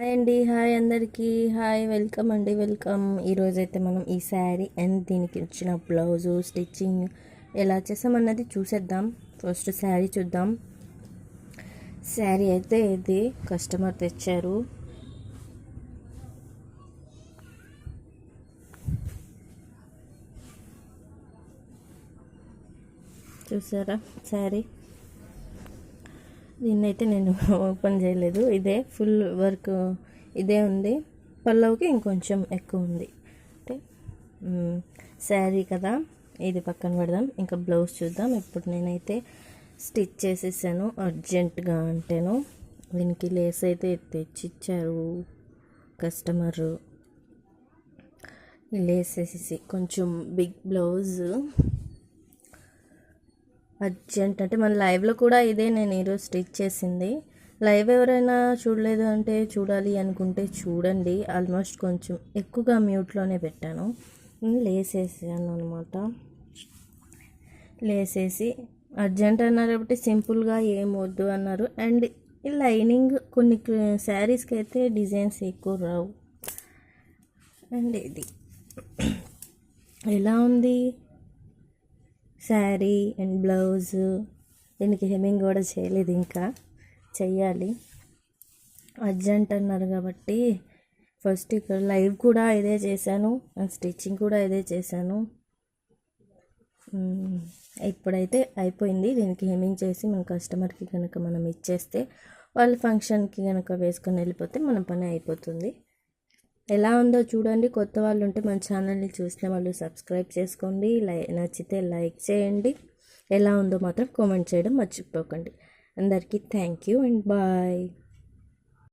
Hi అండి, hi అందరికీ, hi, welcome అండి, వెల్కమ్. ఈరోజైతే మనం ఈ శారీ అండ్ దీనికి ఇచ్చిన బ్లౌజు స్టిచ్చింగ్ ఎలా చేసామన్నది చూసేద్దాం. ఫస్ట్ శారీ చూద్దాం. శారీ అయితే ఇది కస్టమర్ తెచ్చారు. చూసారా శారీ? దీన్నైతే నేను ఓపెన్ చేయలేదు. ఇదే ఫుల్ వర్క్ ఇదే ఉంది. పల్లవుకి ఇంకొంచెం ఎక్కువ ఉంది. అంటే శారీ కదా, ఇది పక్కన పెడదాం. ఇంకా బ్లౌజ్ చూద్దాం. ఇప్పుడు నేనైతే స్టిచ్ చేసేసాను అర్జెంటుగా. అంటేను దీనికి లేస్ అయితే తెచ్చిచ్చారు కస్టమరు. లేస్ వేసేసి కొంచెం బిగ్ బ్లౌజ్ అర్జెంట్. అంటే మన లైవ్లో కూడా ఇదే నేను ఈరోజు స్టిచ్ చేసింది. లైవ్ ఎవరైనా చూడలేదు అంటే చూడాలి అనుకుంటే చూడండి. ఆల్మోస్ట్ కొంచెం ఎక్కువగా మ్యూట్లోనే పెట్టాను. లేస్ వేసాను అనమాట. లేస్ వేసి అర్జెంట్ అన్నారు కాబట్టి సింపుల్గా ఏం వద్దు అన్నారు. అండ్ ఈ లైనింగ్ కొన్ని శారీస్కి అయితే డిజైన్స్ ఎక్కువ రావు. అండ్ ఇది ఎలా ఉంది శారీ అండ్ బ్లౌజ్. దీనికి హెమ్మింగ్ కూడా చేయలేదు, ఇంకా చెయ్యాలి. అర్జెంట్ అన్నారు కాబట్టి ఫస్ట్ ఇక్కడ లైవ్ కూడా ఇదే చేశాను అండ్ స్టిచ్చింగ్ కూడా ఇదే చేశాను. ఇప్పుడైతే అయిపోయింది. దీనికి హెమ్మింగ్ చేసి మన కస్టమర్కి కనుక మనం ఇచ్చేస్తే వాళ్ళ ఫంక్షన్కి కనుక వేసుకొని వెళ్ళిపోతే మన పని అయిపోతుంది. ఎలా ఉందో చూడండి. కొత్త వాళ్ళు ఉంటే మన ఛానల్ని చూసిన వాళ్ళు సబ్స్క్రైబ్ చేసుకోండి. నచ్చితే లైక్ చేయండి. ఎలా ఉందో మాత్రం కామెంట్ చేయడం మర్చిపోకండి. అందరికీ థ్యాంక్ యూ అండ్ బాయ్.